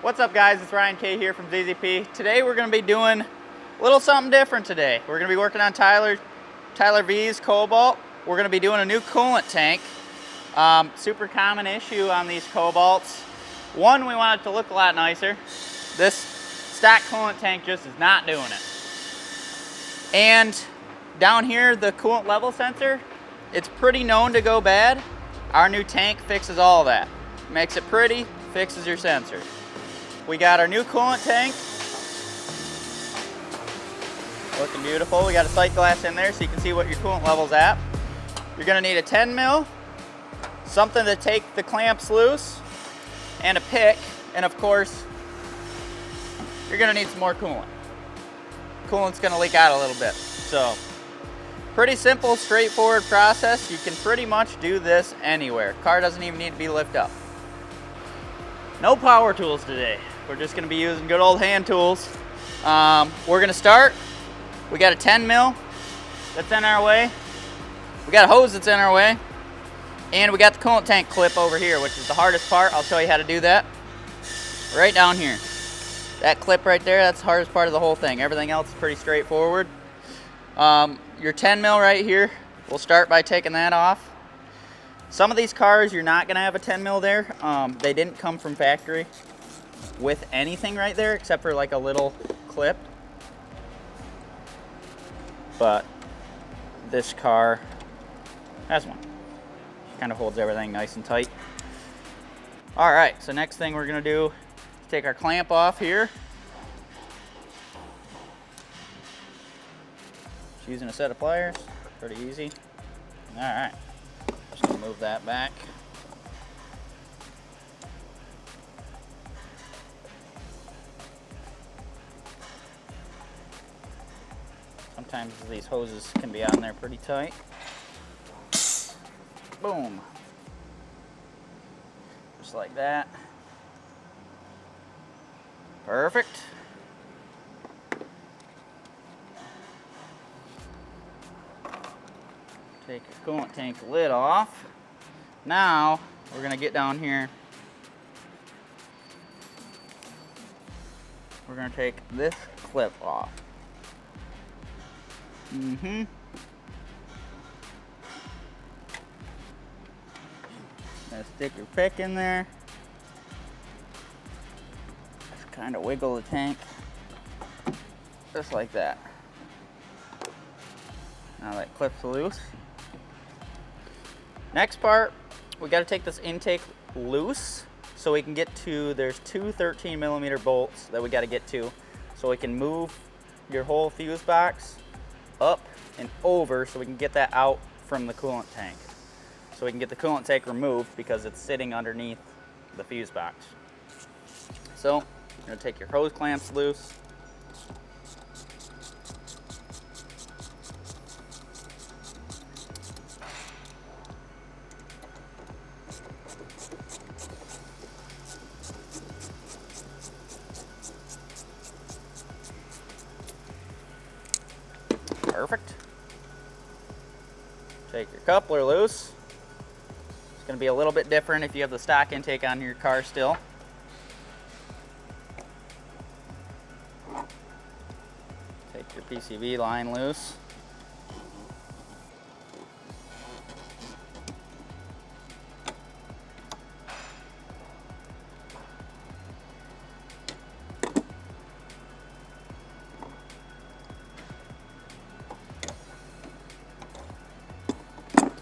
What's up guys, it's Ryan K here from ZZP. Today we're going to be doing a little something different today. We're going to be working on Tyler V's Cobalt. We're going to be doing a new coolant tank. Super common issue on these Cobalts. One, we want it to look a lot nicer. This stock coolant tank just is not doing it. And down here, the coolant level sensor, it's pretty known to go bad. Our new tank fixes all that. Makes it pretty, fixes your sensor. We got our new coolant tank. Looking beautiful. We got a sight glass in there so you can see what your coolant level's at. You're gonna need a 10 mil, something to take the clamps loose, and a pick, and of course, you're gonna need some more coolant. Coolant's gonna leak out a little bit. So, pretty simple, straightforward process. You can pretty much do this anywhere. Car doesn't even need to be lifted up. No power tools today. We're just gonna be using good old hand tools. We're gonna start. We got a 10 mil that's in our way. We got a hose that's in our way. And we got the coolant tank clip over here, which is the hardest part. I'll show you how to do that. Right down here. That clip right there, that's the hardest part of the whole thing. Everything else is pretty straightforward. Your 10 mil right here, we'll start by taking that off. Some of these cars, you're not gonna have a 10 mil there. They didn't come from factory with anything right there, except for like a little clip. But this car has one. Kind of holds everything nice and tight. All right, so next thing we're gonna do is take our clamp off here. Just using a set of pliers, pretty easy. All right, just gonna move that back. Sometimes these hoses can be on there pretty tight. Boom. Just like that. Perfect. Take your coolant tank lid off. Now, we're gonna get down here. We're gonna take this clip off. Gonna stick your pick in there. Just kind of wiggle the tank. Just like that. Now that clip's loose. Next part, we got to take this intake loose so we can get to, there's two 13 millimeter bolts that we got to get to so we can move your whole fuse box up and over so we can get that out from the coolant tank. So we can get the coolant tank removed because it's sitting underneath the fuse box. So, you're gonna take your hose clamps loose. Perfect. Take your coupler loose. It's going to be a little bit different if you have the stock intake on your car still. Take your PCV line loose.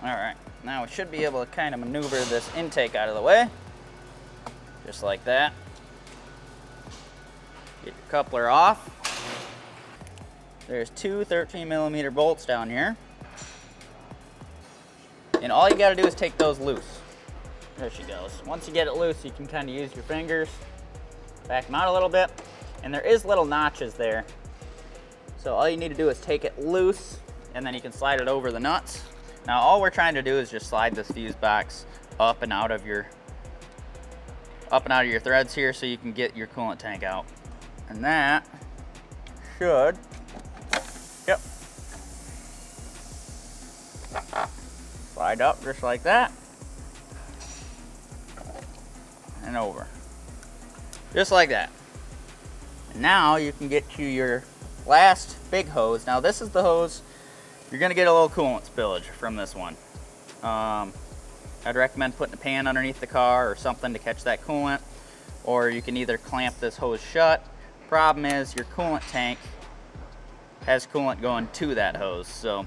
All right, now we should be able to kind of maneuver this intake out of the way, just like that. Get your coupler off. There's two 13 millimeter bolts down here. And all you gotta do is take those loose. There she goes. Once you get it loose, you can kind of use your fingers, back them out a little bit. And there is little notches there. So all you need to do is take it loose, and then you can slide it over the nuts. Now all we're trying to do is just slide this fuse box up and out of your threads here so you can get your coolant tank out. And that should, yep, slide up just like that and over. Just like that. And now you can get to your last big hose. Now this is the hose, you're gonna get a little coolant spillage from this one. I'd recommend putting a pan underneath the car or something to catch that coolant, or you can either clamp this hose shut. Problem is your coolant tank has coolant going to that hose, so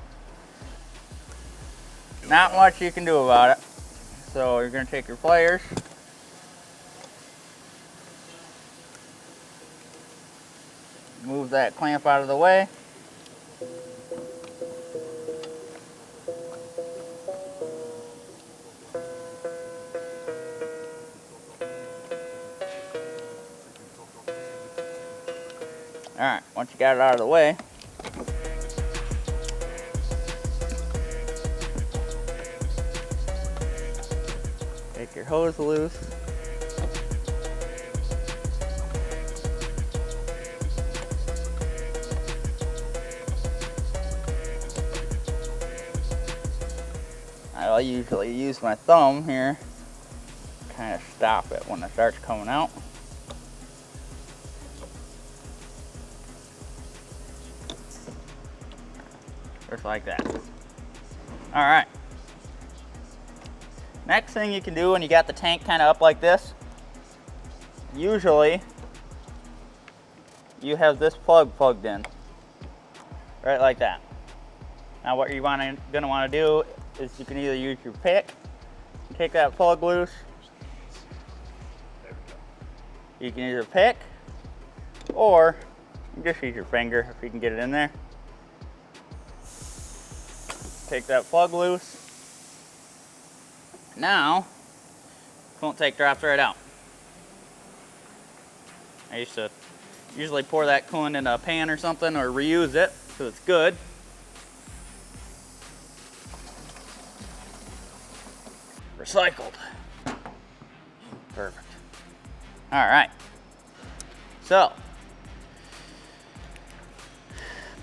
not much you can do about it. So you're gonna take your pliers, move that clamp out of the way. All right, once you got it out of the way, take your hose loose. I'll usually use my thumb here, kind of stop it when it starts coming out. Just like that. All right. Next thing you can do when you got the tank kind of up like this, usually you have this plug plugged in, right like that. Now what you're gonna want to do is you can either use your pick, take that plug loose. You can either pick, or you just use your finger if you can get it in there. Take that plug loose. Now, coolant tank drops right out. I used to usually pour that coolant in a pan or something, or reuse it, so it's good. Recycled. Perfect. All right. So,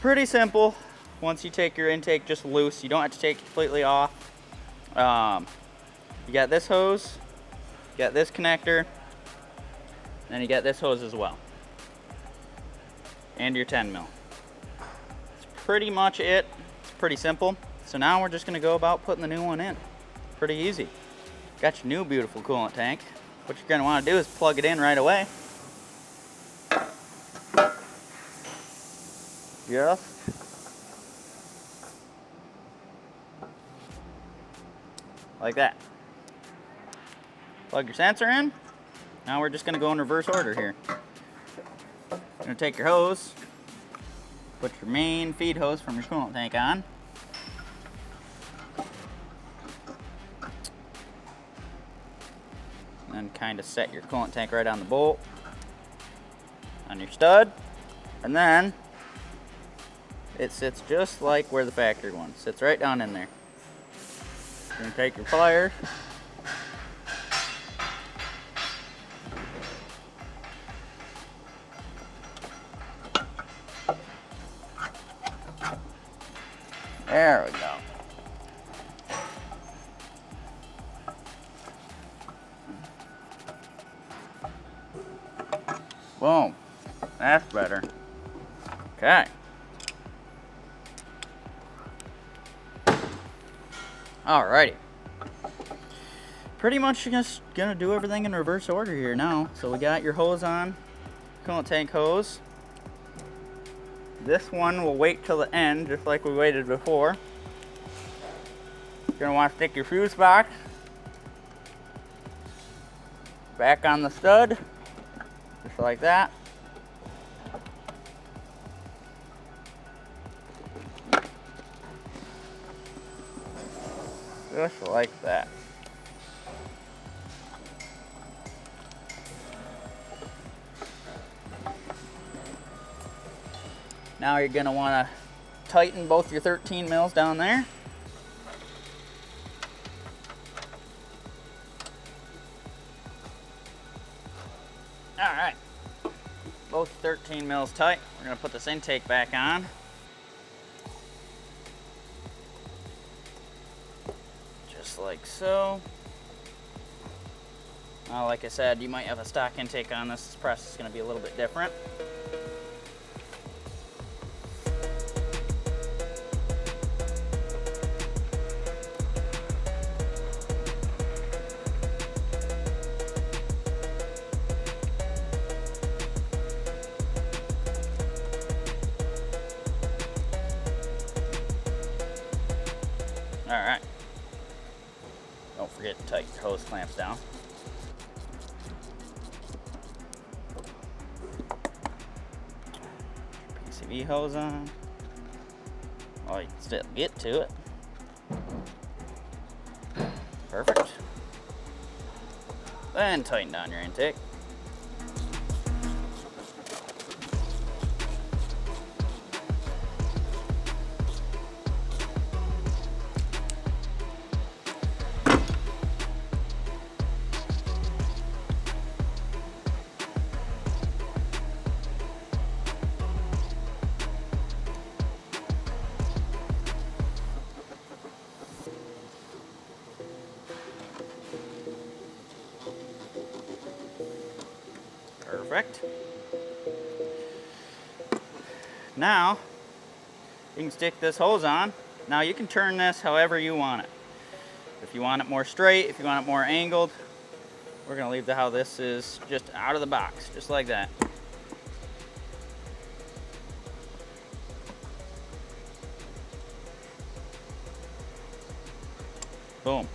pretty simple. Once you take your intake just loose, you don't have to take it completely off. You got this hose, you got this connector, and you got this hose as well. And your 10 mil. That's pretty much it. It's pretty simple. So now we're just gonna go about putting the new one in. Pretty easy. Got your new beautiful coolant tank. What you're gonna wanna do is plug it in right away. Just like that. Plug your sensor in. Now we're just gonna go in reverse order here. You're gonna take your hose, put your main feed hose from your coolant tank on. And kind of set your coolant tank right on the bolt, on your stud, and then it sits just like where the factory one sits, right down in there. You're gonna take your pliers, there we go. Boom. That's better. Okay. Alrighty. Pretty much just gonna do everything in reverse order here now. So we got your hose on, coolant tank hose. This one will wait till the end, just like we waited before. You're gonna want to stick your fuse box back on the stud, just like that. Just like that. Now you're gonna wanna tighten both your 13 mils down there. All right, both 13 mils tight. We're gonna put this intake back on. Just like so. Like I said, you might have a stock intake on this. This process is going to be a little bit different. All right. Don't forget to tighten your hose clamps down. PCV hose on. Oh, you can still get to it. Perfect. Then tighten down your intake. Perfect. Now, you can stick this hose on. Now you can turn this however you want it. If you want it more straight, if you want it more angled, we're gonna leave how this is just out of the box, just like that. Boom.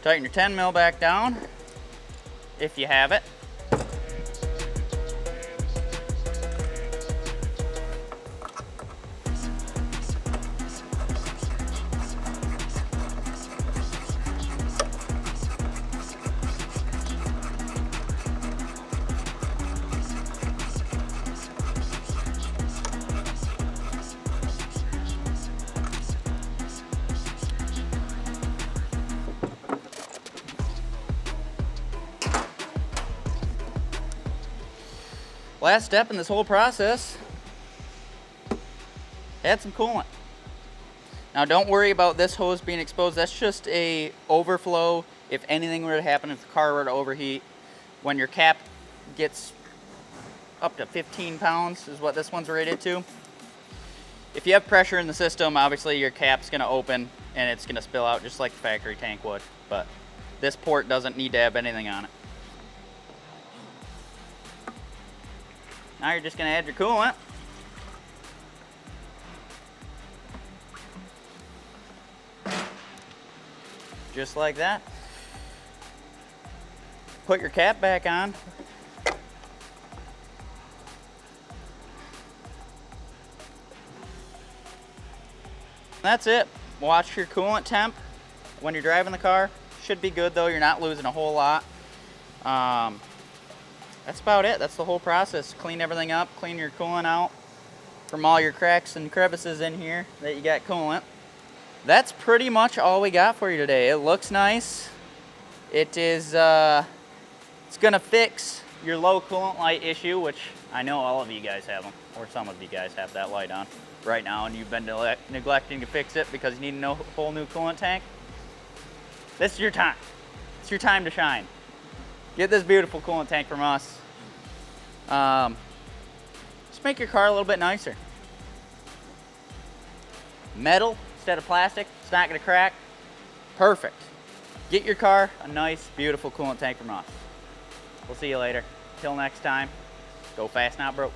Tighten your 10 mil back down, if you have it. Last step in this whole process, add some coolant. Now don't worry about this hose being exposed. That's just a overflow. If anything were to happen, if the car were to overheat, when your cap gets up to 15 pounds is what this one's rated to. If you have pressure in the system, obviously your cap's gonna open and it's gonna spill out just like the factory tank would, but this port doesn't need to have anything on it. Now you're just gonna add your coolant. Just like that. Put your cap back on. That's it. Watch your coolant temp when you're driving the car. Should be good though, you're not losing a whole lot. That's about it. That's the whole process. Clean everything up, clean your coolant out from all your cracks and crevices in here that you got coolant. That's pretty much all we got for you today. It looks nice. It is, it's gonna fix your low coolant light issue, which I know all of you guys have them, or some of you guys have that light on right now and you've been neglecting to fix it because you need a whole new coolant tank. This is your time. It's your time to shine. Get this beautiful coolant tank from us. Just make your car a little bit nicer. Metal instead of plastic, it's not gonna crack. Perfect. Get your car a nice, beautiful coolant tank from us. We'll see you later. Till next time, go fast, not broke.